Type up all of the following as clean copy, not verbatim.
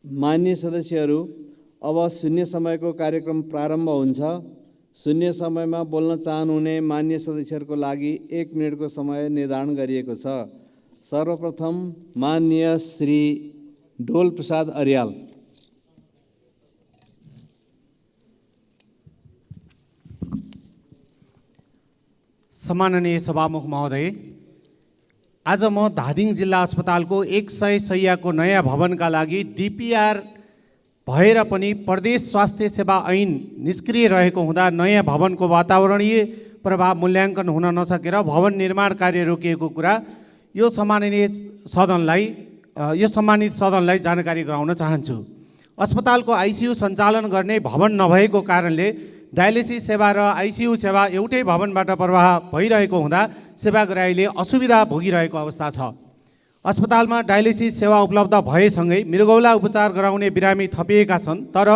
मान्य सदस्यहरू, अब शून्य समयको कार्यक्रम प्रारम्भ हुन्छ। शून्य समयमा बोल्न चाहनुहुने मान्य सदस्यहरूको लागि 1 मिनेटको समय निर्धारण गरिएको छ। सर्वप्रथम माननीय श्री डोल प्रसाद अर्याल। सम्माननीय सभामुख महोदय, आज म धादिङ जिल्ला अस्पतालको 100 शैय्याको नयाँ भवनका लागि डिपिआर भएर पनि प्रदेश स्वास्थ्य सेवा ऐन निष्क्रिय रहेको हुँदा नयाँ भवनको वातावरणीय प्रभाव मूल्याङ्कन हुन नसकेर भवन निर्माण कार्य रोकिएको कुरा यो सम्मानित सदनलाई जानकारी गराउन चाहन्छु। अस्पतालको आइसियु सञ्चालन गर्ने भवन नभएको कारणले डायलिसिस सेवा र आइसियु सेवा एउटै भवनबाट प्रवाह भइरहेको हुँदा सेवाग्राहीले असुविधा भोगिरहेको अवस्था छ। अस्पतालमा डायलिसिस सेवा उपलब्ध भएसँगै मृगौला उपचार गराउने बिरामी थपिएका छन्, तर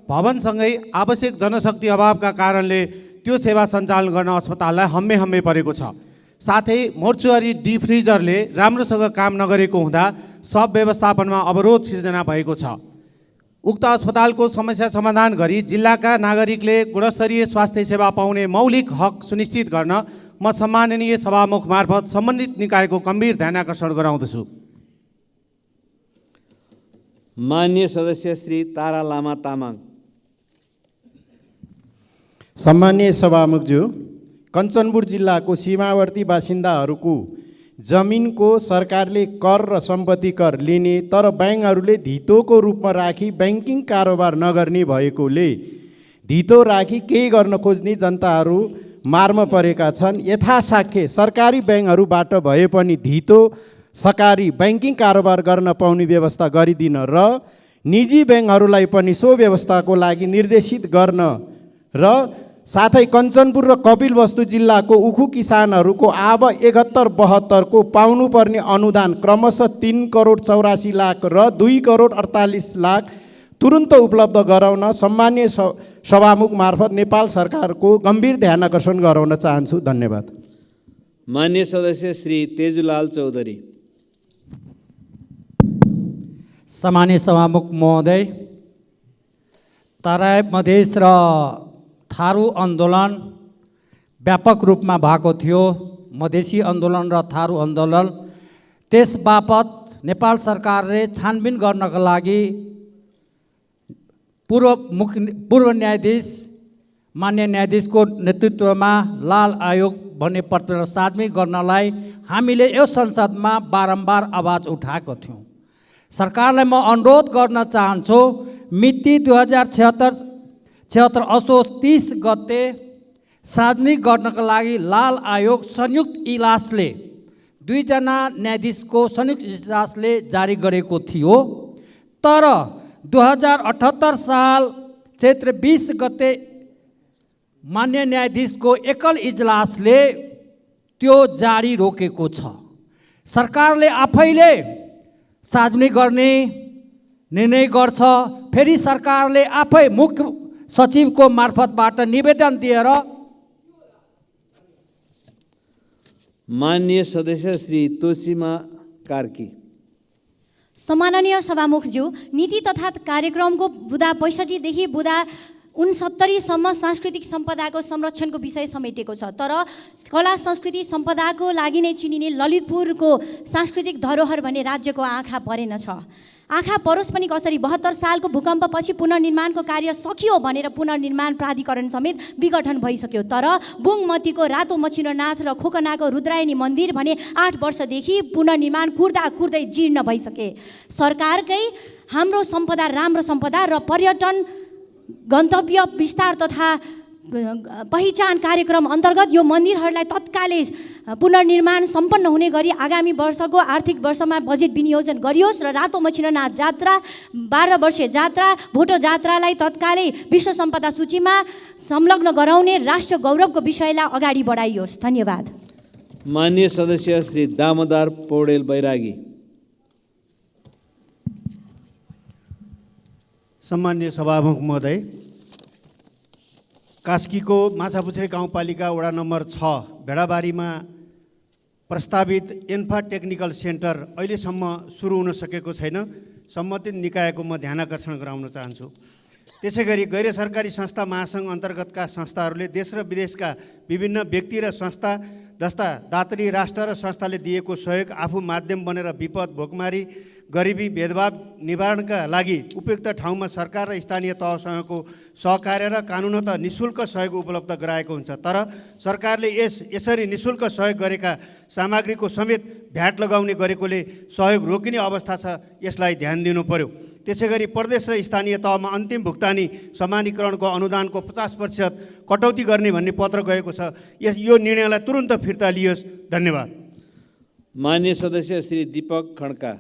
भवनसँगै आवश्यक जनशक्ति अभावका कारणले त्यो सेवा सञ्चालन गर्न अस्पताललाई हम्मे परेको छ। साथै मोर्चुअरी डिफ्रिजरले राम्रोसँग काम नगरेको हुँदा सब व्यवस्थापनमा अवरोध सिर्जना भएको छ। उक्त अस्पतालको समस्या समाधान गरी जिल्लाका नागरिकले गुणस्तरीय स्वास्थ्य सेवा पाउने मौलिक हक सुनिश्चित गर्न म सम्माननीय सभामुख मार्फत सम्बन्धित निकायको गम्भीर ध्यानाकर्षण गराउँदछु। मान्य सदस्य श्री तारा लामा तामाङ। सम्मानीय सभामुखज्यू, कञ्चनपुर जिल्लाको सीमावर्ती बासिन्दाहरूको जमिनको सरकारले कर र सम्पत्ति कर लिने तर ब्याङ्कहरूले धितोको रूपमा राखी ब्याङ्किङ कारोबार नगर्ने भएकोले धितो राखी केही गर्न खोज्ने जनताहरू मारमा परेका छन्। यथासाध्य सरकारी ब्याङ्कहरूबाट भए पनि धितो सरकारी ब्याङ्किङ कारोबार गर्न पाउने व्यवस्था गरिदिन र निजी ब्याङ्कहरूलाई पनि सो व्यवस्थाको लागि निर्देशित गर्न र साथै कञ्चनपुर र कपिलवस्तु जिल्लाको उखु किसानहरूको आब 71-72 को पाउनुपर्ने अनुदान क्रमशः 3 करोड 84 लाख र 2 करोड 48 लाख तुरुन्त उपलब्ध गराउन सम्मानीय सभामुख मार्फत नेपाल सरकारको गम्भीर ध्यानाकर्षण गराउन चाहन्छु। धन्यवाद। मान्य सदस्य श्री तेजुलाल चौधरी। सम्मानीय सभामुख महोदय, तराई मधेस र थारू आन्दोलन व्यापक रूपमा भएको थियो। मधेसी आन्दोलन र थारू आन्दोलन, त्यस बापत नेपाल सरकारले छानबिन गर्नका लागि पूर्व न्यायाधीश मान्य न्यायाधीशको नेतृत्वमा लाल आयोग भन्ने पत्र सार्वजनिक गर्नलाई हामीले यो संसदमा बारम्बार आवाज उठाएको थियौँ। सरकारलाई म अनुरोध गर्न चाहन्छु, मिति 2076 असोज 30 गते सार्वजनिक गर्नका लागि लाल आयोग संयुक्त इजलासले 2 जना न्यायाधीशको संयुक्त इजलासले जारी गरेको थियो। तर 2078 साल चैत्र 20 गते मान्य न्यायाधीशको एकल इजलासले त्यो जारी रोकेको छ। सरकारले आफैले सार्वजनिक गर्ने निर्णय गर्छ, फेरि सरकारले आफै मुख्य सचिवको मार्फतबाट निवेदन दिएर। माननीय सदस्य श्री तोसीमा कार्की। सम्माननीय सभामुखज्यू, नीति तथा कार्यक्रमको बुँदा 65 देखि बुँदा 69 सम्म सांस्कृतिक सम्पदाको संरक्षणको विषय समेटेको छ। तर कला संस्कृति सम्पदाको लागि नै चिनिने ललितपुरको सांस्कृतिक धरोहर भने राज्यको आँखा परेन छ। आँखा परोस् पनि कसरी 72 सालको भूकम्पपछि पुनर्निर्माणको कार्य सकियो भनेर पुनर्निर्माण प्राधिकरण समेत विघटन भइसक्यो। तर बुङमतीको रातो मच्छिन्द्रनाथ र खोकनाको रुद्रायणी मन्दिर भने 8 वर्षदेखि पुनर्निर्माण कुर्दै जीर्ण भइसके। सरकारकै हाम्रो सम्पदा राम्रो सम्पदा र पर्यटन गन्तव्य विस्तार तथा पहिचान कार्यक्रम अन्तर्गत यो मन्दिरहरूलाई तत्कालै पुनर्निर्माण सम्पन्न हुने गरी आगामी वर्षको आर्थिक वर्षमा बजेट विनियोजन गरियोस् र रातो मच्छिन्द्रनाथ जात्रा 12 वर्षीय जात्रा भोटो जात्रालाई तत्कालै विश्व सम्पदा सूचीमा संलग्न गराउने राष्ट्र गौरवको विषयलाई अगाडि बढाइयोस्। धन्यवाद। माननीय सदस्य श्री दामोदर पौडेल बैरागी। सम्माननीय सभामुख महोदय, कास्कीको माछापुछ्रे गाउँपालिका वडा नम्बर 6 भेडाबारीमा प्रस्तावित एन्फा टेक्निकल सेन्टर अहिलेसम्म सुरु हुन सकेको छैन। सम्बन्धित निकायको म ध्यान आकर्षण गराउन चाहन्छु। त्यसै गरी गैर सरकारी संस्था महासङ्घ अन्तर्गतका संस्थाहरूले देश र विदेशका विभिन्न व्यक्ति र संस्था जस्ता दातरी राष्ट्र र संस्थाले दिएको सहयोग आफू माध्यम बनेर विपद, भोकमारी, गरिबी, भेदभाव निवारणका लागि उपयुक्त ठाउँमा सरकार र स्थानीय तहसँगको सहकार्य र कानुनतः निःशुल्क सहयोग उपलब्ध गराएको हुन्छ। तर सरकारले यसरी निःशुल्क सहयोग गरेका सामग्रीको समेत भ्याट लगाउने गरेकोले सहयोग रोकिने अवस्था छ। यसलाई ध्यान दिनु पर्यो। त्यसै गरी प्रदेश र स्थानीय तहमा अन्तिम भुक्तानी समानीकरणको अनुदानको 50% कटौती गर्ने भन्ने पत्र गएको छ। यो निर्णयलाई तुरुन्त फिर्ता लियोस्। धन्यवाद। मान्य सदस्य श्री दीपक खड्का।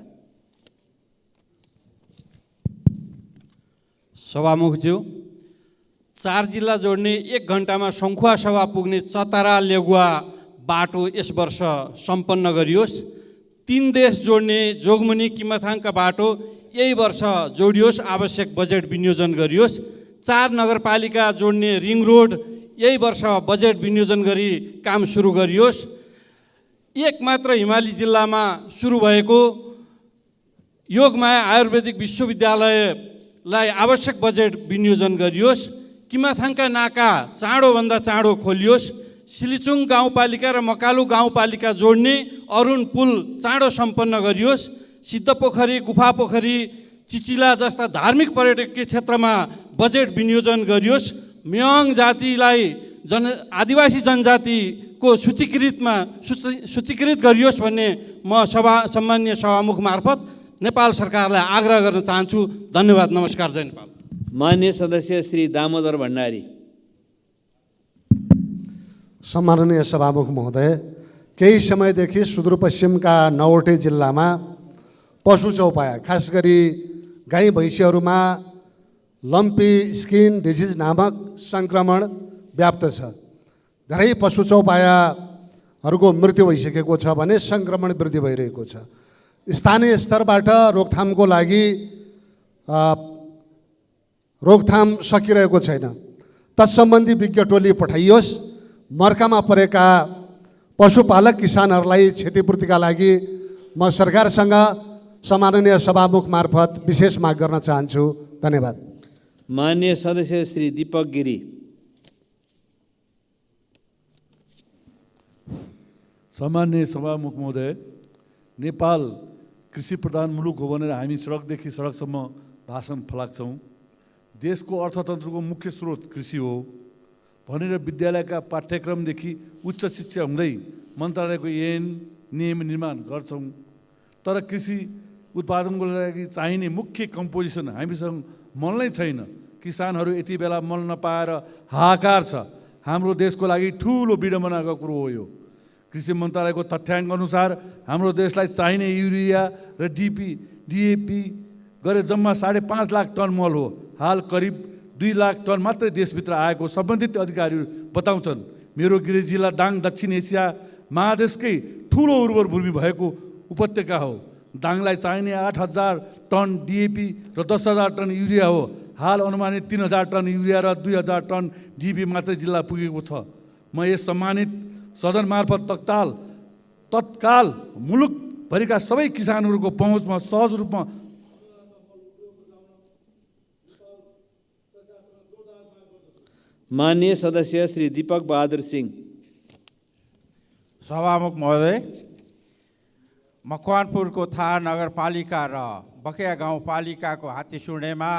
सभामुखज्यू, 4 जिल्ला जोड्ने 1 घन्टामा सङ्खुवासभा पुग्ने चतरा लेगुवा बाटो यस वर्ष सम्पन्न गरियोस्। 3 देश जोड्ने जोगमुनी किमथाङका बाटो यही वर्ष जोडियोस्, आवश्यक बजेट विनियोजन गरियोस्। 4 नगरपालिका जोड्ने रिङ रोड यही वर्ष बजेट विनियोजन गरी काम सुरु गरियोस्। 1 मात्र हिमाली जिल्लामा सुरु भएको योगमाया आयुर्वेदिक विश्वविद्यालयलाई आवश्यक बजेट विनियोजन गरियोस्। किमाथाङका नाका चाँडोभन्दा चाँडो खोलियोस्। सिलिचुङ गाउँपालिका र मकालु गाउँपालिका जोड्ने अरुण पुल चाँडो सम्पन्न गरियोस्। सिद्धपोखरी, गुफा पोखरी, चिचिला जस्ता धार्मिक पर्यटकीय क्षेत्रमा बजेट विनियोजन गरियोस्। म्याङ जातिलाई आदिवासी जनजातिको सूचीकृत गरियोस् भन्ने म सम्माननीय सभामुख मार्फत नेपाल सरकारलाई आग्रह गर्न चाहन्छु। धन्यवाद। नमस्कार। जय नेपाल। मान्य सदस्य श्री दामोदर भण्डारी। सम्माननीय सभामुख महोदय, केही समयदेखि सुदूरपश्चिमका 9वटै जिल्लामा पशु चौपाया, खास गरी गाई भैँसीहरूमा लम्पी स्किन डिजिज नामक सङ्क्रमण व्याप्त छ। धेरै पशु चौपायाहरूको मृत्यु भइसकेको छ भने सङ्क्रमण वृद्धि भइरहेको छ। स्थानीय स्तरबाट रोकथामको लागि रोकथाम सकिरहेको छैन। तत्सम्बन्धी विज्ञ टोली पठाइयोस्। मर्कामा परेका पशुपालक किसानहरूलाई क्षतिपूर्तिका लागि म सरकारसँग सम्माननीय सभामुख मार्फत विशेष माग गर्न चाहन्छु। धन्यवाद। मान्य सदस्य श्री दीपक गिरी। सम्माननीय सभामुख महोदय, नेपाल कृषि प्रधान मुलुक हो भनेर हामी सडकदेखि सडकसम्म भाषण फलाक्छौँ। देशको अर्थतन्त्रको मुख्य स्रोत कृषि हो भनेर विद्यालयका पाठ्यक्रमदेखि उच्च शिक्षा हुँदै मन्त्रालयको ऐन नियम निर्माण गर्छौँ। तर कृषि उत्पादनको लागि चाहिने मुख्य कम्पोजिसन हामीसँग मल नै छैन। किसानहरू यति बेला मल नपाएर हाहाकार छ। हाम्रो देशको लागि ठुलो विडम्बनाको कुरो हो यो। कृषि मन्त्रालयको तथ्याङ्क अनुसार हाम्रो देशलाई चाहिने युरिया र डिएपी गरे जम्मा 5.5 लाख टन मल हो। हाल करिब 2 लाख टन मात्रै देशभित्र आएको सम्बन्धित अधिकारीहरू बताउँछन्। मेरो गृह जिल्ला दाङ दक्षिण एसिया महादेशकै ठुलो उर्वर भूमि भएको उपत्यका हो। दाङलाई चाहिने 8,000 टन डिएपी र 10,000 टन युरिया हो। हाल अनुमानित 3,000 टन युरिया र 2,000 टन डिएपी मात्रै जिल्ला पुगेको छ। म यस सम्मानित सदन मार्फत तत्काल मुलुकभरिका सबै किसानहरूको पहुँचमा सहज रूपमा माननीय सदस्य श्री दीपक बहादुर सिंह। सभामुख महोदय, मकवानपुरको थाहा नगरपालिका र बकेया गाउँपालिकाको हात्तीसुँडेमा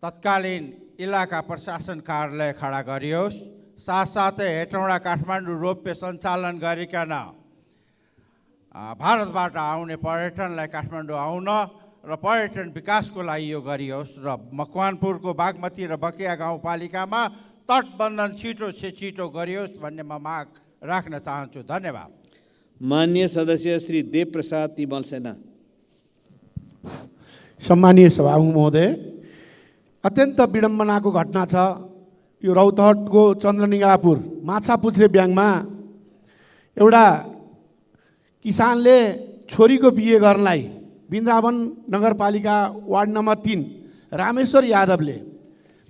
तत्कालीन इलाका प्रशासन कार्यालय खडा गरियोस्। साथसाथै हेटौँडा काठमाडौँ रोपवे सञ्चालन गरिकन भारतबाट आउने पर्यटनलाई काठमाडौँ आउन र पर्यटन विकासको लागि यो गरियोस्। र मकवानपुरको बागमती र बकेया गाउँपालिकामा तटबन्धन छिटो गरियोस् भन्ने म माग राख्न चाहन्छु। धन्यवाद। माननीय सदस्य श्री देव प्रसाद तिमल सेना। सम्मानीय सभामुख महोदय, अत्यन्त विडम्बनाको घटना छ। यो रौतहटको चन्द्रनिगापुर माछापुच्छ्रे ब्याङमा एउटा किसानले छोरीको बिहे गर्नलाई वृन्दावन नगरपालिका वार्ड नम्बर 3 रामेश्वर यादवले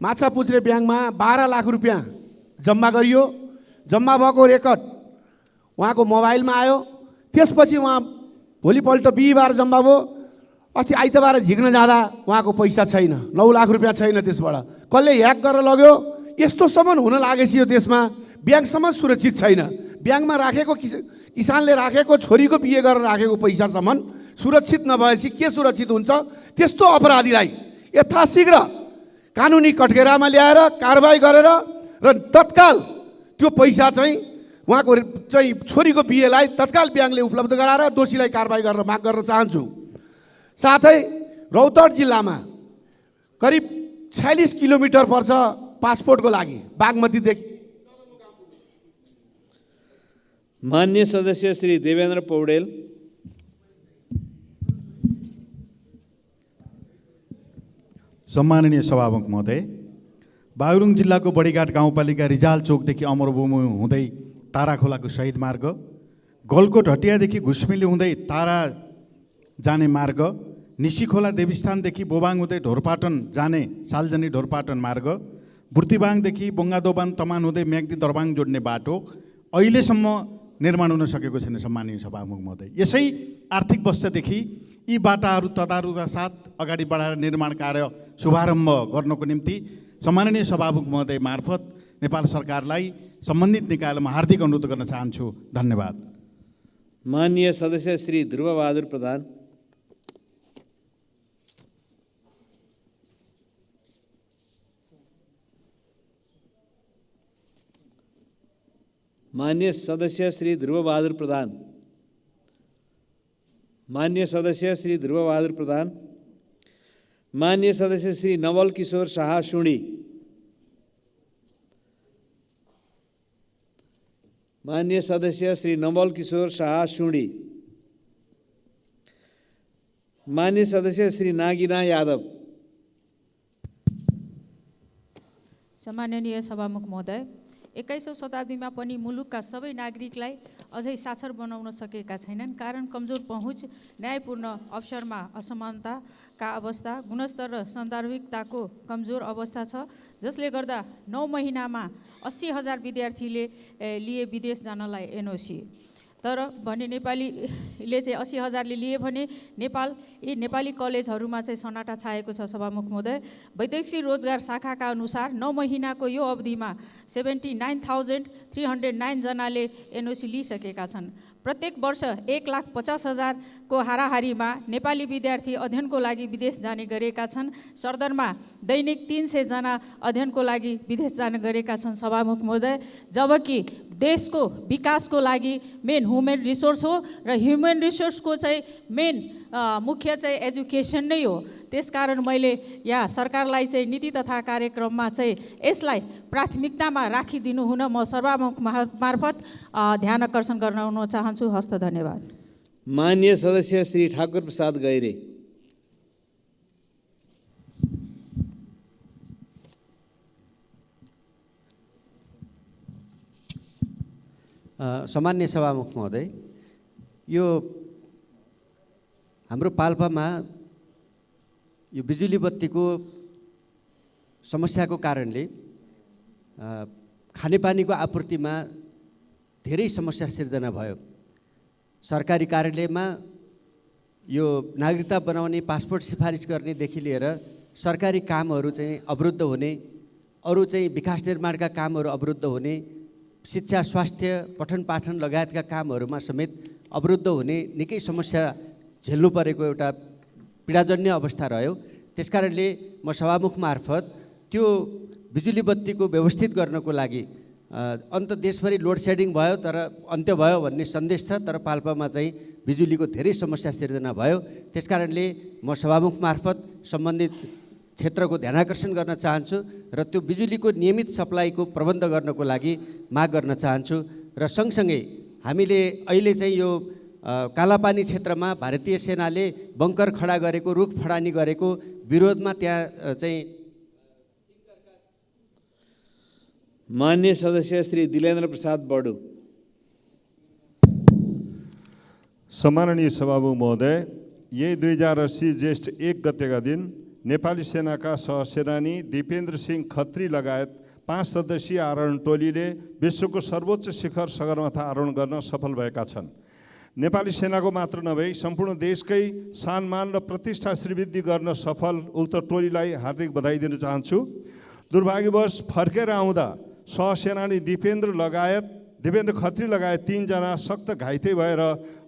माछापुच्छ्रे ब्याङमा 12 लाख रुपियाँ जम्मा गरियो। जम्मा भएको रेकर्ड उहाँको मोबाइलमा आयो। त्यसपछि उहाँ भोलिपल्ट बिहिबार जम्मा भयो। अस्ति आइतबार झिक्न जाँदा उहाँको पैसा छैन, 9 लाख रुपियाँ छैन, त्यसबाट कसले ह्याक गरेर लग्यो। यस्तोसम्म हुन लागेपछि यो देशमा ब्याङ्कसम्म सुरक्षित छैन। ब्याङ्कमा राखेको किसानले राखेको छोरीको बिहे गरेर राखेको पैसासम्म सुरक्षित नभएपछि के सुरक्षित हुन्छ? त्यस्तो अपराधीलाई यथाशीघ्र कानुनी कठघेरामा ल्याएर कारबाही गरेर र तत्काल त्यो पैसा चाहिँ उहाँको चाहिँ छोरीको बिहेलाई तत्काल ब्याङ्कले उपलब्ध गराएर दोषीलाई कारबाही गरेर माग गर्न चाहन्छु। साथै रौतहट जिल्लामा करिब 46 किलोमिटर पर्छ पासपोर्टको लागि बागमतीदेखि। मान्य सदस्य श्री देवेन्द्र पौडेल। सम्माननीय सभामुख महोदय, बागलुङ जिल्लाको बडीघाट गाउँपालिका रिजाल चोकदेखि अमरभूमि हुँदै तारा खोलाको शहीद मार्ग, गलकोट हटियादेखि घुस्मिली हुँदै तारा जाने मार्ग, निसीखोला देवीस्थानदेखि बोबाङ हुँदै ढोरपाटन जाने सालजनी ढोरपाटन मार्ग, बुर्तिबाङदेखि बोङ्गादोबान तमान हुँदै म्याग्दी दरबाङ जोड्ने बाटो अहिलेसम्म निर्माण हुन सकेको छैन। सम्माननीय सभामुख महोदय, यसै आर्थिक वर्षदेखि यी बाटाहरू तदारुका साथ अगाडि बढाएर निर्माण कार्य शुभारम्भ गर्नको निम्ति सम्माननीय सभामुख महोदय मार्फत नेपाल सरकारलाई सम्बन्धित निकायमा हार्दिक अनुरोध गर्न चाहन्छु। धन्यवाद। माननीय सदस्य श्री ध्रुवबहादुर प्रधान। माननीय सदस्य श्री ध्रुवबहादुर प्रधान। माननीय सदस्य श्री ध्रुवबहादुर प्रधान। माननीय सदस्य श्री नवल किशोर शाह सुडी। माननीय सदस्य श्री नवल किशोर शाह सुडी। माननीय सदस्य श्री नागिना यादव। सम्माननीय सभामुख महोदय, 21औं शताब्दीमा पनि मुलुकका सबै नागरिकलाई अझै साक्षर बनाउन सकेका छैनन्। कारण कमजोर पहुँच, न्यायपूर्ण अवसरमा असमानताका अवस्था, गुणस्तर र सान्दर्भिकताको कमजोर अवस्था छ, जसले गर्दा 9 महिनामा 80,000 विद्यार्थीले लिए विदेश जानलाई एनओसी। तर भने नेपालीले चाहिँ 80,000ले लिए भने यी नेपाली कलेजहरूमा चाहिँ सन्नाटा छाएको छ। सभामुख महोदय, वैदेशिक रोजगार शाखाका अनुसार 9 महिनाको यो अवधिमा 79,309 जनाले एनओसी लिइसकेका छन्। प्रत्येक वर्ष 1,50,000 को हाराहारीमा नेपाली विद्यार्थी अध्ययनको लागि विदेश जाने गरेका छन्। सरदरमा दैनिक 300 जना अध्ययनको लागि विदेश जाने गरेका छन्। सभामुख महोदय, जबकि देशको विकासको लागि मेन ह्युमन रिसोर्स हो र ह्युमन रिसोर्सको चाहिँ मेन मुख्य चाहिँ एजुकेसन नै हो। त्यसकारण मैले यहाँ सरकारलाई चाहिँ नीति तथा कार्यक्रममा चाहिँ यसलाई प्राथमिकतामा राखिदिनु हुन म सभामुख मार्फत ध्यान आकर्षण गर्न चाहन्छु। हस्त धन्यवाद। माननीय सदस्य श्री ठाकुर प्रसाद गैरे। सम्मान्य सभामुख महोदय, यो हाम्रो पाल्पामा यो बिजुली बत्तीको समस्याको कारणले खानेपानीको आपूर्तिमा धेरै समस्या सिर्जना भयो। सरकारी कार्यालयमा यो नागरिकता बनाउने, पासपोर्ट सिफारिस गर्नेदेखि लिएर सरकारी कामहरू चाहिँ अवरुद्ध हुने, अरू चाहिँ विकास निर्माणका कामहरू अवरुद्ध हुने, शिक्षा, स्वास्थ्य, पठन पाठन लगायतका कामहरूमा समेत अवरुद्ध हुने निकै समस्या झेल्नु परेको एउटा पीडाजन्य अवस्था रह्यो। त्यसकारणले म सभामुख मार्फत त्यो बिजुली बत्तीको व्यवस्थित गर्नको लागि अन्त देशभरि लोड सेडिङ भयो तर अन्त्य भयो भन्ने सन्देश छ, तर पाल्पामा चाहिँ बिजुलीको धेरै समस्या सिर्जना भयो। त्यसकारणले म सभामुख मार्फत सम्बन्धित क्षेत्रको ध्यानाकर्षण गर्न चाहन्छु र त्यो बिजुलीको नियमित सप्लाईको प्रबन्ध गर्नको लागि माग गर्न चाहन्छु। र सँगसँगै हामीले अहिले चाहिँ यो कालापानी क्षेत्रमा भारतीय सेनाले बङ्कर खडा गरेको, रुख फडानी गरेको विरोधमा त्यहाँ चाहिँ माननीय सदस्य श्री दिलेन्द्र प्रसाद बडु। सम्माननीय सभामुख महोदय, यही 2080 ज्येष्ठ 1 गतेका दिन नेपाली सेनाका सहसेनानी दिपेन्द्र सिंह खत्री लगायत 5 सदस्यीय आरोहण टोलीले विश्वको सर्वोच्च शिखर सगरमाथा आरोहण गर्न सफल भएका छन्। नेपाली सेनाको मात्र नभई सम्पूर्ण देशकै सम्मान र प्रतिष्ठा श्रीवृद्धि गर्न सफल उक्त टोलीलाई हार्दिक बधाई दिन चाहन्छु। दुर्भाग्यवश फर्केर आउँदा सहसेनानी दिपेन्द्र खत्री लगायत 3 जना सक्त घाइते भएर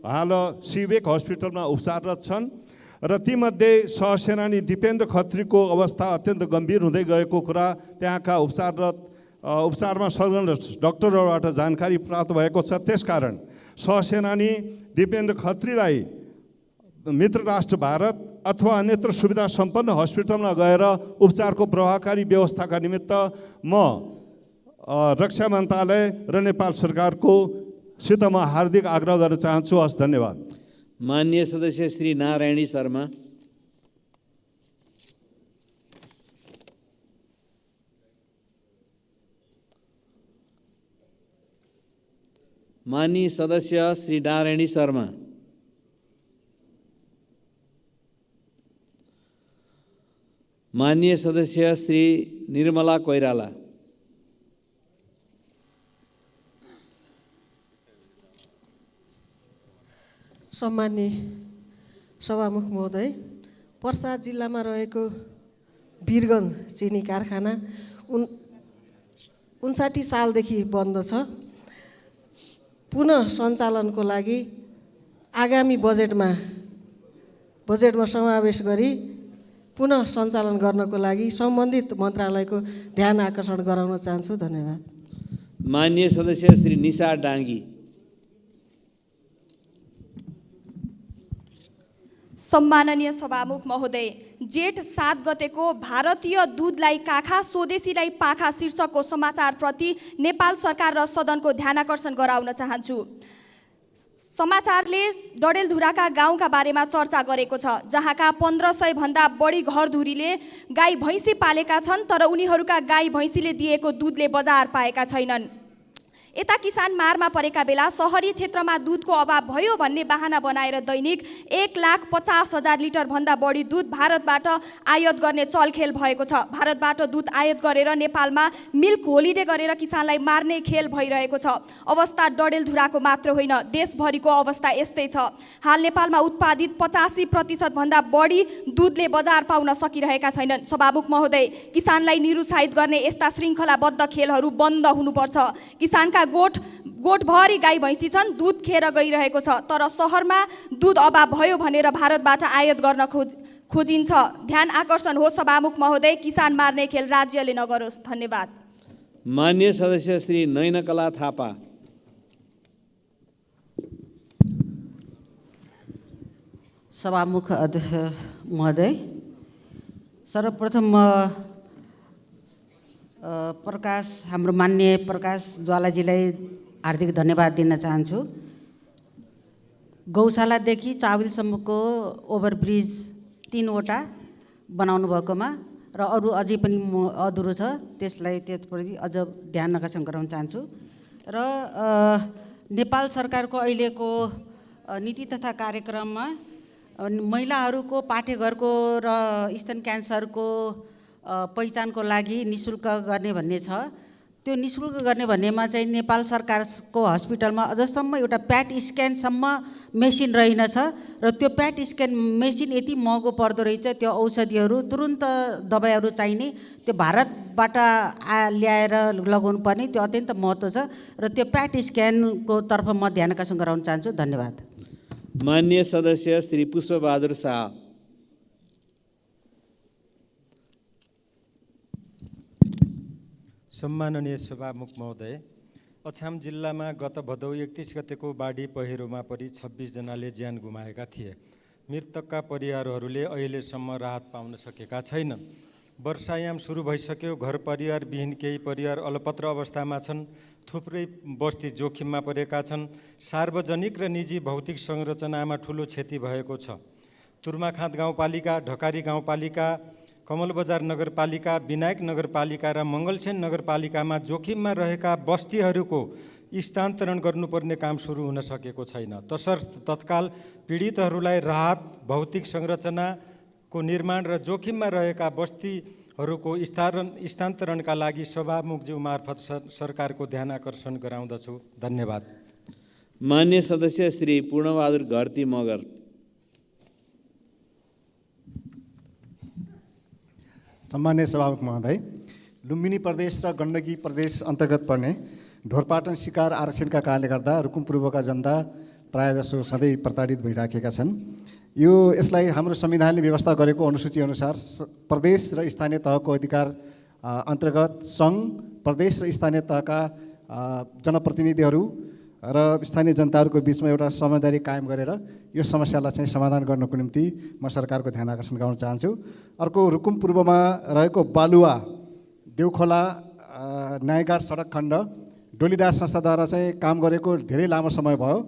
हाल सिवेक हस्पिटलमा उपचाररत छन् र तीमध्ये सहसेनानी दिपेन्द्र खत्रीको अवस्था अत्यन्त गम्भीर हुँदै गएको कुरा त्यहाँका उपचारमा सर्जन डाक्टरहरूबाट जानकारी प्राप्त भएको छ। त्यसकारण सहसेनानी दिपेन्द्र खत्रीलाई मित्र राष्ट्र भारत अथवा अन्यत्र सुविधा सम्पन्न हस्पिटलमा गएर उपचारको प्रभावकारी व्यवस्थाका निमित्त म रक्षा मन्त्रालय र नेपाल सरकारको सित म हार्दिक आग्रह गर्न चाहन्छु। हस्, धन्यवाद। माननीय सदस्य श्री नारायणी शर्मा। माननीय सदस्य श्री नारायणी शर्मा। माननीय सदस्य श्री निर्मला कोइराला। सम्माननीय सभामुख महोदय, पर्सा जिल्लामा रहेको वीरगञ्ज चिनी कारखाना 59 सालदेखि बन्द छ। पुनः सञ्चालनको लागि आगामी बजेटमा समावेश गरी पुनः सञ्चालन गर्नको लागि सम्बन्धित मन्त्रालयको ध्यान आकर्षण गराउन चाहन्छु। धन्यवाद। माननीय सदस्य श्री निशा डाङ्गी। सम्माननीय सभामुख महोदय, जेठ 7 गतेको भारतीय दूधलाई काखा स्वदेशीलाई पाखा शीर्षकको समाचारप्रति नेपाल सरकार र सदनको ध्यान आकर्षण गराउन चाहन्छु। समाचारले डडेलधुराका गाउँका बारेमा चर्चा गरेको छ, जहाँका 1500 भन्दा बढी घरधुरीले गाई भैँसी पालेका छन्, तर उनीहरूका गाई भैँसीले दिएको दूधले बजार पाएका छैनन्। यता किसान मारमा परेका बेला सहरी क्षेत्रमा दूधको अभाव भयो भन्ने बहाना बनाएर दैनिक 1,50,000 लिटर भन्दा बढी दूध भारतबाट आयात गर्ने चलखेल भएको छ। भारतबाट दूध आयात गरेर नेपालमा मिल्क होलिडे गरेर किसानलाई मार्ने खेल भइरहेको छ। अवस्था डडेलधुराको मात्र होइन, देशभरिको अवस्था यस्तै छ। हाल नेपालमा उत्पादित 85% भन्दा बढी दूधले बजार पाउन सकिरहेका छैनन्। सभामुख महोदय, किसानलाई निरुत्साहित गर्ने यस्ता श्रृङ्खलाबद्ध खेलहरू बन्द हुनुपर्छ। किसानका गोठभरि गाई भैँसी छन्, दूध खेर गइरहेको छ, तर सहरमा दूध अभाव भयो भनेर भारतबाट आयात गर्न खोजिन्छ। ध्यान आकर्षण हो सभामुख महोदय, किसान मार्ने खेल राज्यले नगरोस्। धन्यवाद। माननीय सदस्य श्री नयनकला थापा। सभामुख अध्यक्ष महोदय, सर्वप्रथम हाम्रो माननीय प्रकाश ज्वालाजीलाई हार्दिक धन्यवाद दिन चाहन्छु। गौशालादेखि चाविलसम्मको ओभरब्रिज 3वटा बनाउनु भएकोमा र अरू अझै पनि अधुरो छ, त्यसलाई त्यसप्रति अझ ध्यान आकर्षण गराउन चाहन्छु। र नेपाल सरकारको अहिलेको नीति तथा कार्यक्रममा महिलाहरूको पाठेघरको र स्तन क्यान्सरको पहिचानको लागि निःशुल्क गर्ने भन्ने छ। त्यो निःशुल्क गर्ने भन्नेमा चाहिँ नेपाल सरकारको हस्पिटलमा अझसम्म एउटा प्याट स्क्यानसम्म मेसिन रहेनछ र त्यो प्याट स्क्यान मेसिन यति महँगो पर्दो रहेछ। त्यो औषधिहरू तुरुन्त दबाईहरू चाहिने त्यो भारतबाट ल्याएर लगाउनु पर्ने, त्यो अत्यन्त महत्त्व छ र त्यो प्याट स्क्यानको तर्फ म ध्यान आकर्षण गराउन चाहन्छु। धन्यवाद। माननीय सदस्य श्री पुष्पबहादुर शाह। सम्माननीय सभामुख महोदय, अछाम जिल्लामा गत भदौ 31 गतेको बाढी पहिरोमा परि 26 जनाले ज्यान गुमाएका थिए। मृतकका परिवारहरूले अहिलेसम्म राहत पाउन सकेका छैनन्। वर्षायाम सुरु भइसक्यो, घर परिवारविहीन केही परिवार अलपत्र अवस्थामा छन्, थुप्रै बस्ती जोखिममा परेका छन्। सार्वजनिक र निजी भौतिक संरचनामा ठुलो क्षति भएको छ। तुर्माखाँद गाउँपालिका, ढकारी गाउँपालिका, कमलबजार नगरपालिका, विनायक नगरपालिका र मङ्गलसेन नगरपालिकामा जोखिममा रहेका बस्तीहरूको स्थानान्तरण गर्नुपर्ने काम सुरु हुन सकेको छैन। तसर्थ तत्काल पीडितहरूलाई राहत, भौतिक संरचनाको निर्माण र जोखिममा रहेका बस्तीहरूको स्थानान्तरणका लागि सभामुखज्यू मार्फत सरकारको ध्यान आकर्षण गराउँदछु। धन्यवाद। मान्य सदस्य श्री पूर्णबहादुर घरती मगर। सम्मान्य सभामुख महोदय, लुम्बिनी प्रदेश र गण्डकी प्रदेश अन्तर्गत पर्ने ढोरपाटन शिकार आरक्षणका कारणले गर्दा रुकुम पूर्वका जनता प्रायःजसो सधैँ प्रताडित भइराखेका छन्। यसलाई हाम्रो संविधानले व्यवस्था गरेको अनुसूची अनुसार प्रदेश र स्थानीय तहको अधिकार अन्तर्गत सङ्घ, प्रदेश र स्थानीय तहका जनप्रतिनिधिहरू र स्थानीय जनताहरूको बिचमा एउटा समझदारी कायम गरेर यो समस्यालाई चाहिँ समाधान गर्नको निम्ति म सरकारको ध्यान आकर्षण गर्न चाहन्छु। अर्को, रुकुम पूर्वमा रहेको बालुवा देउखोला न्यायघाट सडक खण्ड डोलीडाँडा संस्थाद्वारा चाहिँ काम गरेको धेरै लामो समय भयो।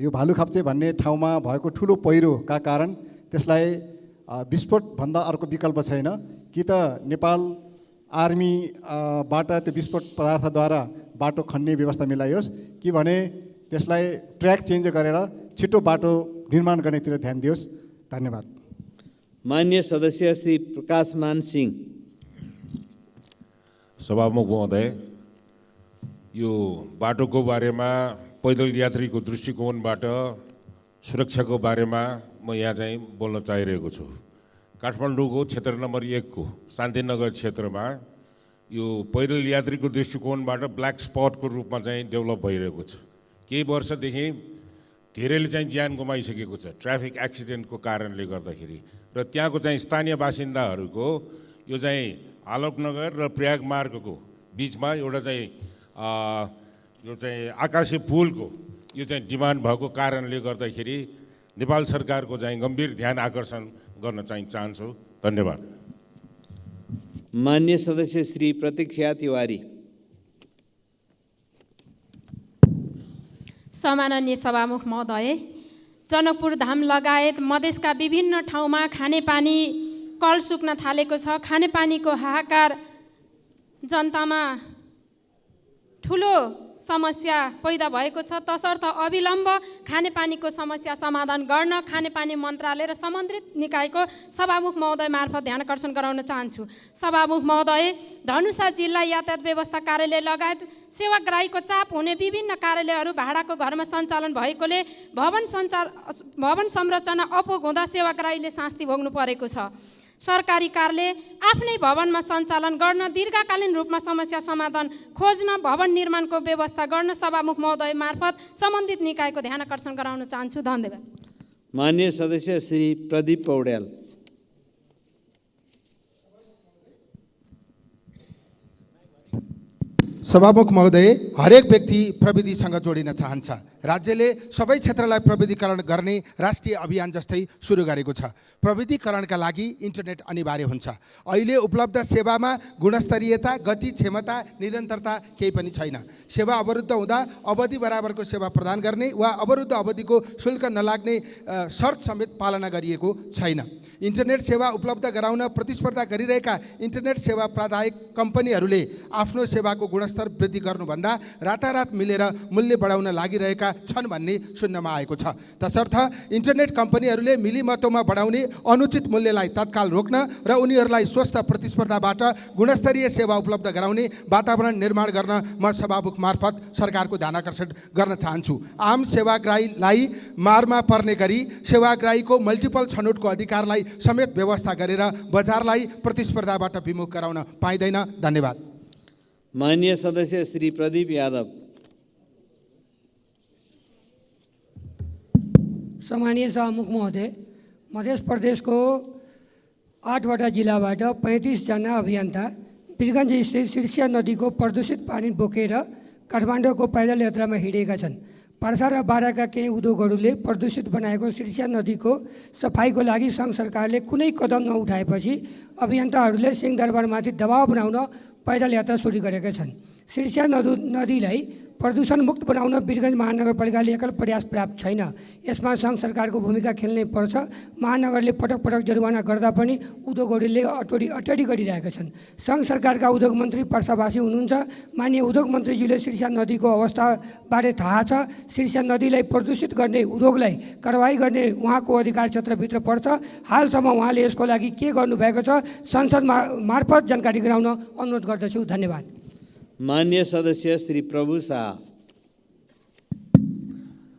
यो भालुखाप्चे भन्ने ठाउँमा भएको ठुलो पहिरोका कारण त्यसलाई विस्फोटभन्दा अर्को विकल्प छैन। कि त नेपाल आर्मीबाट त्यो विस्फोट पदार्थद्वारा बाटो खन्ने व्यवस्था मिलाइयोस्, कि भने त्यसलाई ट्र्याक चेन्ज गरेर छिटो बाटो निर्माण गर्नेतिर ध्यान दियोस्। धन्यवाद। मान्य सदस्य श्री प्रकाशमान सिंह। सभामुख महोदय, यो बाटोको बारेमा पैदल यात्रीको दृष्टिकोणबाट सुरक्षाको बारेमा म यहाँ चाहिँ बोल्न चाहिरहेको छु। काठमाडौँको क्षेत्र नम्बर 1 को शान्तिनगर क्षेत्रमा यो पैदल यात्रीको दृष्टिकोणबाट ब्ल्याक स्पटको रूपमा चाहिँ डेभलप भइरहेको छ। केही वर्षदेखि धेरैले चाहिँ ज्यान गुमाइसकेको छ ट्राफिक एक्सिडेन्टको कारणले गर्दाखेरि। र त्यहाँको चाहिँ स्थानीय बासिन्दाहरूको यो चाहिँ आलोकनगर र प्रयाग मार्गको बिचमा एउटा चाहिँ आकाशे पुलको यो चाहिँ डिमान्ड भएको कारणले गर्दाखेरि नेपाल सरकारको चाहिँ गम्भीर ध्यान आकर्षण गर्न चाहिँ चाहन्छु। धन्यवाद। मान्य सदस्य श्री प्रतीक्षा तिवारी। सम्माननीय सभामुख महोदय, जनकपुर धाम लगायत मधेसका विभिन्न ठाउँमा खानेपानी कल सुक्न थालेको छ। खानेपानीको हाहाकार जनतामा ठुलो समस्या पैदा भएको छ। तसर्थ अविलम्ब खानेपानीको समस्या समाधान गर्न खानेपानी मन्त्रालय र सम्बन्धित निकायको सभामुख महोदय मार्फत ध्यान आकर्षण गराउन चाहन्छु। सभामुख महोदय, धनुषा जिल्ला यातायात व्यवस्था कार्यालय लगायत सेवाग्राहीको चाप हुने विभिन्न कार्यालयहरू भाडाको घरमा सञ्चालन भएकोले भवन संरचना अपुग हुँदा सेवाग्राहीले शास्ति भोग्नु परेको छ। सरकारी कार्यालय आफ्नै भवनमा सञ्चालन गर्न दीर्घकालीन रूपमा समस्या समाधान खोज्न भवन निर्माणको व्यवस्था गर्न सभामुख महोदय मार्फत सम्बन्धित निकायको ध्यान आकर्षण गराउन चाहन्छु। धन्यवाद। मान्य सदस्य श्री प्रदीप पौड्याल। सभामुख महोदय, हरेक व्यक्ति प्रविधिसँग जोडिन चाहन्छ। राज्यले सबै क्षेत्रलाई प्रविधिकरण गर्ने राष्ट्रिय अभियान जस्तै सुरु गरेको छ। प्रविधिकरणका लागि इन्टरनेट अनिवार्य हुन्छ। अहिले उपलब्ध सेवामा गुणस्तरीयता, गति, क्षमता, निरन्तरता केही पनि छैन। सेवा अवरुद्ध हुँदा अवधि बराबरको सेवा प्रदान गर्ने वा अवरुद्ध अवधिको शुल्क नलाग्ने शर्त समेत पालना गरिएको छैन। इन्टरनेट सेवा उपलब्ध गराउन प्रतिस्पर्धा गरिरहेका इन्टरनेट सेवा प्रदायक कम्पनीहरूले आफ्नो सेवाको गुणस्तर वृद्धि गर्नुभन्दा रातारात मिलेर मूल्य बढाउन लागिरहेका छन् भन्ने सुन्नमा आएको छ। तसर्थ इन्टरनेट कम्पनीहरूले मिलिमतोमा बढाउने अनुचित मूल्यलाई तत्काल रोक्न र उनीहरूलाई स्वस्थ प्रतिस्पर्धाबाट गुणस्तरीय सेवा उपलब्ध गराउने वातावरण निर्माण गर्न म सभामुख मार्फत सरकारको ध्यान आकर्षण गर्न चाहन्छु। आम सेवाग्राहीलाई मारमा पर्ने गरी सेवाग्राहीको मल्टिपल छनौटको अधिकारलाई समेत व्यवस्था गरेर बजारलाई प्रतिस्पर्धाबाट विमुख गराउन पाइँदैन। धन्यवाद। माननीय सदस्य श्री प्रदीप यादव। सम्मानीय सभामुख महोदय, मध्य प्रदेशको 8वटा जिल्लाबाट 35 जना अभियन्ता वीरगञ्ज स्थित शीर्षिया नदीको प्रदूषित पानी बोकेर काठमाडौँको पैदल यात्रामा हिँडेका छन्। पर्सा र बाराका केही उद्योगहरूले प्रदूषित बनाएको शीर्षिया नदीको सफाइको लागि सङ्घ सरकारले कुनै कदम नउठाएपछि अभियन्ताहरूले सिंहदरबारमाथि दबाव बनाउन पैदल यात्रा सुरु गरेका छन्। शीर्षिया नदीलाई प्रदूषण मुक्त बनाउन वीरगञ्ज महानगरपालिकाले एकल प्रयास पर्याप्त छैन। यसमा सङ्घ सरकारको भूमिका खेल्नै पर्छ। महानगरले पटक पटक जरिवाना गर्दा पनि उद्योगहरूले अटडी गरिरहेका छन्। सङ्घ सरकारका उद्योग मन्त्री पर्सावासी हुनुहुन्छ। माननीय उद्योग मन्त्रीजीले शीर्षिया नदीको अवस्थाबारे थाहा छ। शीर्षिया नदीलाई प्रदूषित गर्ने उद्योगलाई कारवाही गर्ने उहाँको अधिकार क्षेत्रभित्र पर्छ। हालसम्म उहाँले यसको लागि के गर्नुभएको छ संसद मार्फत जानकारी गराउन अनुरोध गर्दछु। धन्यवाद। माननीय सदस्य श्री प्रभु शाह।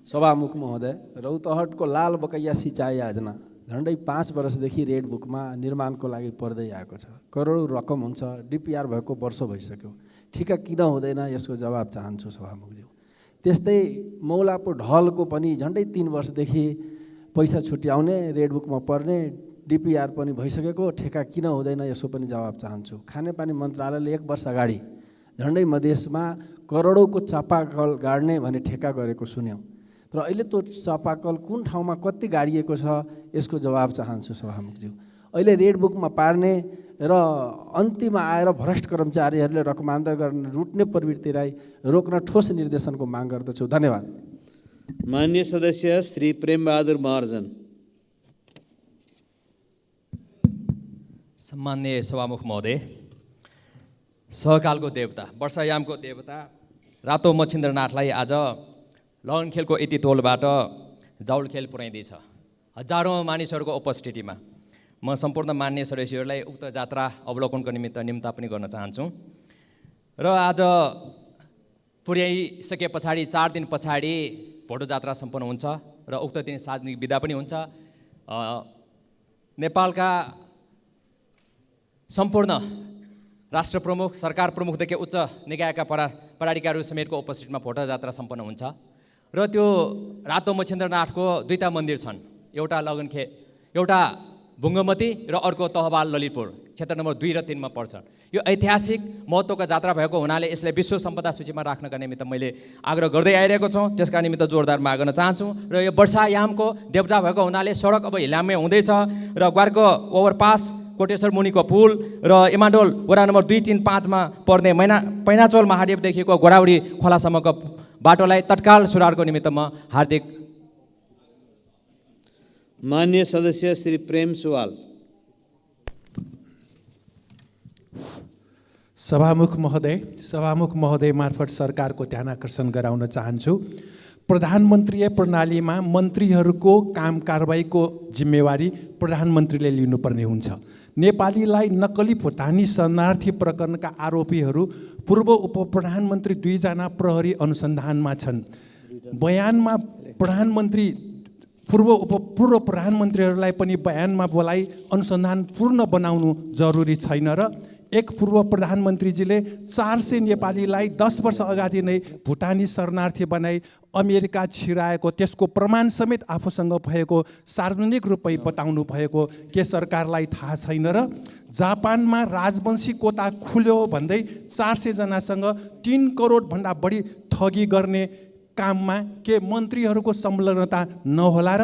सभामुख महोदय, रौतहटको लाल बकैया सिँचाइ योजना झन्डै 5 वर्षदेखि रेड बुकमा निर्माणको लागि पर्दै आएको छ। करोडौँ रकम हुन्छ, डिपिआर भएको वर्ष भइसक्यो। ठिका किन हुँदैन यसको जवाब चाहन्छु सभामुखज्यू। त्यस्तै मौलापो ढलको पनि झन्डै 3 वर्षदेखि पैसा छुट्याउने, रेड बुकमा पर्ने, डिपिआर पनि भइसकेको, ठेका किन हुँदैन यसको पनि जवाब चाहन्छु। खानेपानी मन्त्रालयले 1 वर्ष अगाडि झन्डै मधेसमा करोडौँको चापाकल गाड्ने भने ठेका गरेको सुन्यौँ, तर अहिले त्यो चापाकल कुन ठाउँमा कति गाडिएको छ यसको जवाब चाहन्छु सभामुखज्यू। अहिले रेड बुकमा पार्ने र अन्तिममा आएर भ्रष्ट कर्मचारीहरूले रकमान्तर गर्न रुट्ने प्रवृत्तिलाई रोक्न ठोस निर्देशनको माग गर्दछु। धन्यवाद। माननीय सदस्य श्री प्रेमबहादुर महर्जन। सम्माननीय सभामुख महोदय, सहकालको देवता, वर्षायामको देवता रातो मच्छिन्द्रनाथलाई आज लगन खेलको यति तोलबाट जाउल खेल पुर्याइँदैछ। हजारौँ मानिसहरूको उपस्थितिमा म सम्पूर्ण मान्य सदस्यहरूलाई उक्त जात्रा अवलोकनको निम्ता पनि गर्न चाहन्छु। र आज पुर्याइसके पछाडि 4 दिन पछाडि भोटो जात्रा सम्पन्न हुन्छ र उक्त दिन सार्वजनिक बिदा पनि हुन्छ। नेपालका सम्पूर्ण राष्ट्र प्रमुख, सरकार प्रमुखदेखि उच्च निकायका पदाधिकारीहरू समेतको उपस्थितिमा भोटो जात्रा सम्पन्न हुन्छ। र त्यो रातो मच्छिन्द्रनाथको 2टा मन्दिर छन्, एउटा भुङ्गमती र अर्को तहबाल ललितपुर, क्षेत्र नम्बर 2 र 3 मा पर्छन्। यो ऐतिहासिक महत्त्वको जात्रा भएको हुनाले यसलाई विश्व सम्पदा सूचीमा राख्नका निमित्त मैले आग्रह गर्दै आइरहेको छु, त्यसका निमित्त जोरदार माग गर्न चाहन्छु। र यो वर्षायामको देवता भएको हुनाले सडक अब हिलामे हुँदैछ र ग्वारको ओभरपास, कोटेश्वर मुनिको पुल र इमाडोल वडा नम्बर 2, 3, 5 मा पर्ने पैनाचोल महादेवदेखिको गोराउडी खोलासम्मको बाटोलाई तत्काल सुधारको निमित्त म हार्दिक। माननीय सदस्य श्री प्रेम सुवाल। सभामुख महोदय मार्फत सरकारको ध्यान आकर्षण गराउन चाहन्छु। प्रधानमन्त्रीय प्रणालीमा मन्त्रीहरूको काम कारबाहीको जिम्मेवारी प्रधानमन्त्रीले लिनुपर्ने हुन्छ। नेपालीलाई नक्कली भुटानी शरणार्थी प्रकरणका आरोपीहरू पूर्व उपप्रधानमन्त्री 2 जना प्रहरी अनुसन्धानमा छन्। बयानमा पूर्व प्रधानमन्त्रीहरूलाई पनि बयानमा बोलाइ अनुसन्धान पूर्ण बनाउनु जरुरी छैन र एक पूर्व प्रधानमन्त्रीजीले 400 नेपालीलाई 10 वर्ष अगाडि नै भुटानी शरणार्थी बनाई अमेरिका छिराएको त्यसको प्रमाण समेत आफूसँग भएको सार्वजनिक रूपमै बताउनु भएको के सरकारलाई थाहा छैन र जापानमा राजवंशी कोटा खुल्यो भन्दै 400 जनासँग 3 करोड भन्दा बढी ठगी गर्ने काममा के मन्त्रीहरूको संलग्नता नहोला र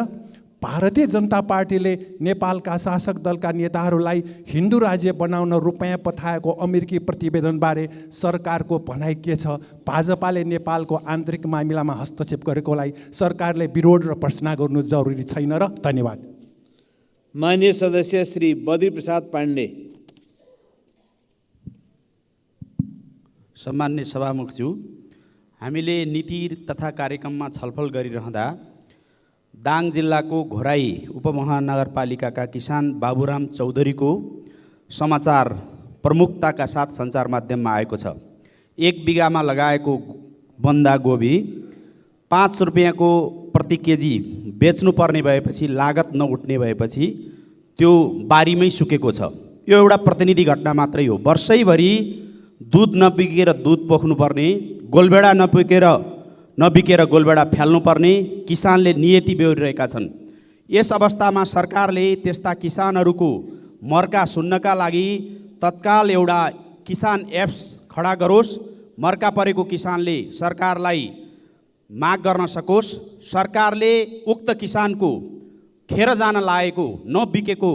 भारतीय जनता पार्टीले नेपालका शासक दलका नेताहरूलाई हिन्दू राज्य बनाउन रुपैयाँ पठाएको अमेरिकी प्रतिवेदनबारे सरकारको भनाइ के छ? भाजपाले नेपालको आन्तरिक मामिलामा हस्तक्षेप गरेकोलाई सरकारले विरोध र भर्त्सना गर्नु जरुरी छैन र? धन्यवाद। माननीय सदस्य श्री बद्री प्रसाद पाण्डे। सम्माननीय सभामुखज्यू, हामीले नीति तथा कार्यक्रममा छलफल गरिरहँदा दाङ जिल्लाको घोराई उपमहानगरपालिकाका किसान बाबुराम चौधरीको समाचार प्रमुखताका साथ सञ्चार माध्यममा आएको छ। 1 बिगामा लगाएको बन्दागोभी 5 रुपियाँको प्रति केजी बेच्नुपर्ने भएपछि लागत नउठ्ने भएपछि त्यो बारीमै सुकेको छ। यो एउटा प्रतिनिधि घटना मात्रै हो। वर्षैभरि दुध नबिकेर दुध पोख्नुपर्ने, गोलभेडा नबिकेर गोलभेडा फ्याल्नुपर्ने किसानले नियति बेहोरिरहेका छन्। यस अवस्थामा सरकारले त्यस्ता किसानहरूको मर्का सुन्नका लागि तत्काल एउटा किसान एप्स खडा गरोस्। मर्का परेको किसानले सरकारलाई माग गर्न सकोस्। सरकारले उक्त किसानको खेर जान लागेको नबिकेको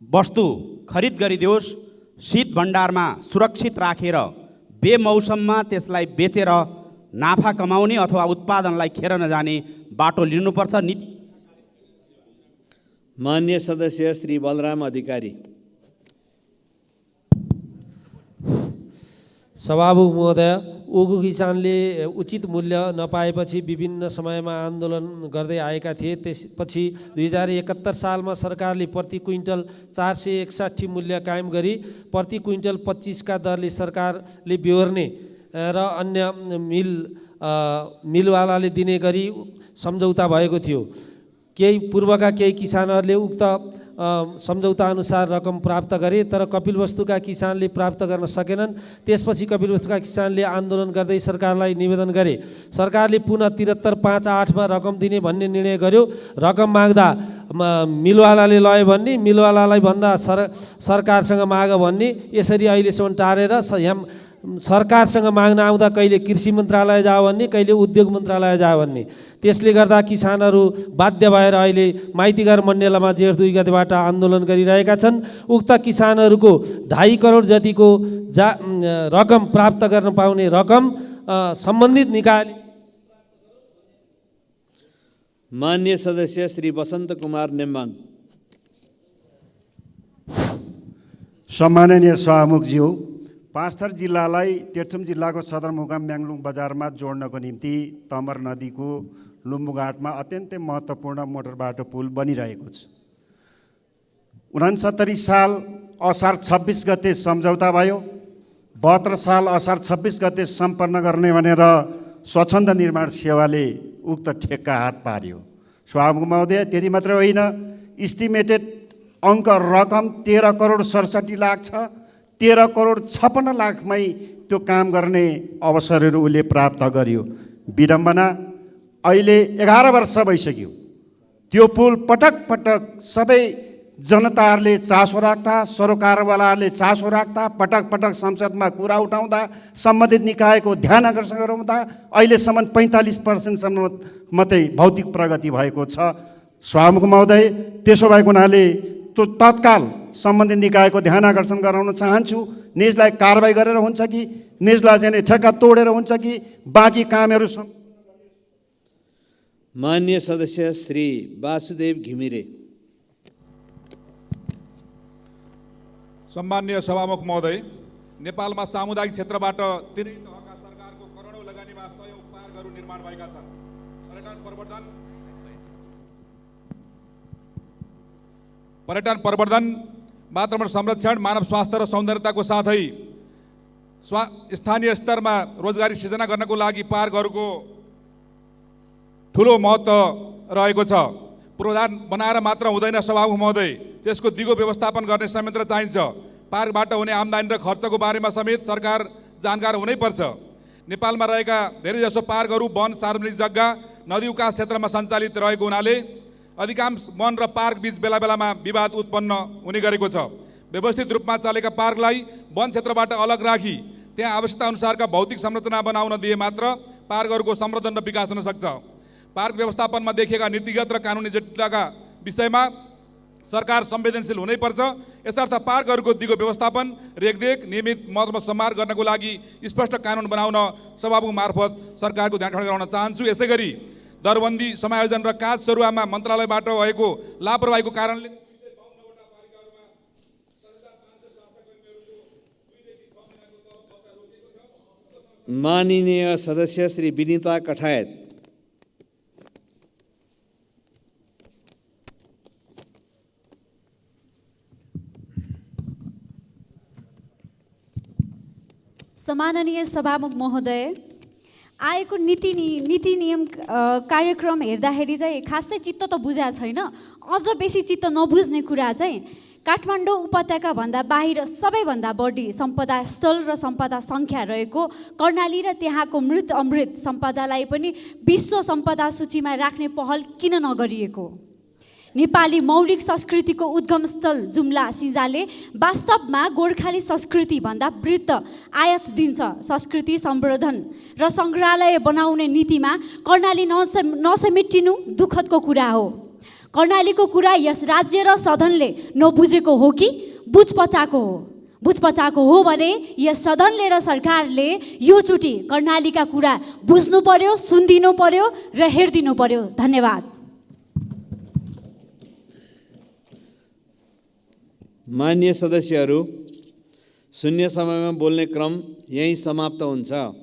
वस्तु खरिद गरिदियोस्। शीत भण्डारमा सुरक्षित राखेर बेमौसममा त्यसलाई बेचेर नाफा कमाउने अथवा उत्पादनलाई खेर नजाने बाटो लिनुपर्छ। नीति। माननीय सदस्य श्री बलराम अधिकारी। सभामुख महोदय, उगु किसानले उचित मूल्य नपाएपछि विभिन्न समयमा आन्दोलन गर्दै आएका थिए। त्यसपछि 2071 सालमा सरकारले प्रति क्विन्टल 461 मूल्य कायम गरी प्रति क्विन्टल 25 का दरले सरकारले बेहोर्ने र अन्य मिलवालाले दिने गरी सम्झौता भएको थियो। केही पूर्वका केही किसानहरूले उक्त सम्झौता अनुसार रकम प्राप्त गरे, तर कपिलवस्तुका किसानले प्राप्त गर्न सकेनन्। त्यसपछि कपिलवस्तुका किसानले आन्दोलन गर्दै सरकारलाई निवेदन गरे। सरकारले पुनः 73.58 रकम दिने भन्ने निर्णय गर्यो। रकम माग्दा मिलवालाले लयो भन्ने, मिलवालालाई भन्दा सरकारसँग माग भन्ने, यसरी अहिलेसम्म टारेर सरकारसँग माग्न आउँदा कहिले कृषि मन्त्रालय जाओ भन्ने, कहिले उद्योग मन्त्रालय जाओ भन्ने। त्यसले गर्दा किसानहरू बाध्य भएर अहिले माइतीघर मण्डेलामा जेठ 2 गतेबाट आन्दोलन गरिरहेका छन्। उक्त किसानहरूको 2.5 करोड जतिको रकम प्राप्त गर्न पाउने रकम सम्बन्धित निकायले। मान्य सदस्य श्री वसन्त कुमार नेम्बाङ। सम्माननीय सभामुखज्यू, पाँचथर जिल्लालाई तेह्रथुम जिल्लाको सदरमुकाम म्याङ्लुङ बजारमा जोड्नको निम्ति तमर नदीको लुम्बुघाटमा अत्यन्तै महत्त्वपूर्ण मोटर बाटो पुल बनिरहेको छ। 69 साल असार 26 गते सम्झौता भयो। 72 साल असार 26 गते सम्पन्न गर्ने भनेर स्वच्छन्द निर्माण सेवाले उक्त ठेक्का हात पार्यो। सभामुख महोदय, त्यति मात्रै होइन, इस्टिमेटेड अङ्क रकम 13 करोड 67 लाख छ। 13 करोड 56 लाखमै त्यो काम गर्ने अवसरहरू उसले प्राप्त गर्यो। विडम्बना, अहिले 11 वर्ष भइसक्यो। त्यो पुल पटक पटक सबै जनताहरूले चासो राख्दा, सरोकारवालाहरूले चासो राख्दा, पटक पटक संसदमा कुरा उठाउँदा, सम्बन्धित निकायको ध्यान आकर्षण गराउँदा अहिलेसम्म 45% मात्रै भौतिक प्रगति भएको छ। सभामुख महोदय, त्यसो भएको हुनाले त्यो तत्काल सम्बन्धित निकायको ध्यान आकर्षण गराउन चाहन्छु। निजलाई कारबाही गरेर हुन्छ कि निजलाई चाहिँ ठेक्का तोडेर हुन्छ कि बाँकी कामहरू। मान्य सदस्य श्री वासुदेव घिमिरे। सम्मान्य सभामुख महोदय, नेपालमा सामुदायिक क्षेत्रबाट तिनै तहका सरकारको करोडौँ लगानीमा 100औं पार्कहरू निर्माण भएका छन्। पर्यटन प्रवर्धन, वातावरण संरक्षण, मानव स्वास्थ्य र सौन्दर्यताको साथै स्थानीय स्तरमा रोजगारी सृजना गर्नको लागि पार्कहरूको ठुलो महत्त्व रहेको छ। पूर्वाधार बनाएर मात्र हुँदैन सभामुख महोदय, त्यसको दिगो व्यवस्थापन गर्ने संयन्त्र चाहिन्छ। पार्कबाट हुने आम्दानी र खर्चको बारेमा समेत सरकार जानकार हुनैपर्छ। नेपालमा रहेका धेरैजसो पार्कहरू वन, सार्वजनिक जग्गा, नदी उकास क्षेत्रमा सञ्चालित रहेको हुनाले अधिकांश वन र पार्क बीच बेला बेलामा विवाद उत्पन्न हुने गरेको छ। व्यवस्थित रूपमा चलेका पार्कलाई वन क्षेत्रबाट अलग राखी त्यहाँ आवश्यकता अनुसारका भौतिक संरचना बनाउन दिए मात्र पार्कहरूको संवर्धन र विकास हुन सक्छ। पार्क व्यवस्थापनमा देखिएका नीतिगत र कानुनी जटिलताका विषयमा सरकार संवेदनशील हुनैपर्छ। यसर्थ पार्कहरूको दिगो व्यवस्थापन, रेखदेख, नियमित महत्त्व सम्हार गर्नको लागि स्पष्ट कानुन बनाउन सभामुख मार्फत सरकारको ध्यान आकर्षण गराउन चाहन्छु। यसै गरी दरबन्दी, समायोजन र काज सरुवामा मन्त्रालयबाट भएको लापरवाहीको कारणले माननीय सदस्य श्री विनिता कठायत। सम्माननीय सभामुख महोदय, आएको नीति नियम कार्यक्रम हेर्दाखेरि चाहिँ खासै चित्त त बुझाएको छैन। अझ बेसी चित्त नबुझ्ने कुरा चाहिँ काठमाडौँ उपत्यका भन्दा बाहिर सबैभन्दा बढी सम्पदा स्थल र सम्पदा सङ्ख्या रहेको कर्णाली र त्यहाँको मृत अमृत सम्पदालाई पनि विश्व सम्पदा सूचीमा राख्ने पहल किन नगरिएको? नेपाली मौलिक संस्कृतिको उद्गम स्थल जुम्ला सिजाले वास्तवमा गोर्खाली संस्कृति भन्दा वृत्त आयात दिन्छ। संस्कृति संवर्धन र सङ्ग्रहालय बनाउने नीतिमा कर्णाली नसमेटिनु दुःखदको कुरा हो। कर्णालीको कुरा यस राज्य र सदनले नबुझेको हो कि बुझपचाएको हो? बुझपचाएको हो भने यस सदनले र सरकारले योचोटि कर्णालीका कुरा बुझ्नु पर्यो, सुनिदिनु पर्यो र हेरिदिनु पर्यो। धन्यवाद। मान्य सदस्यहरू, शून्य समयमा बोल्ने क्रम यही समाप्त हुन्छ।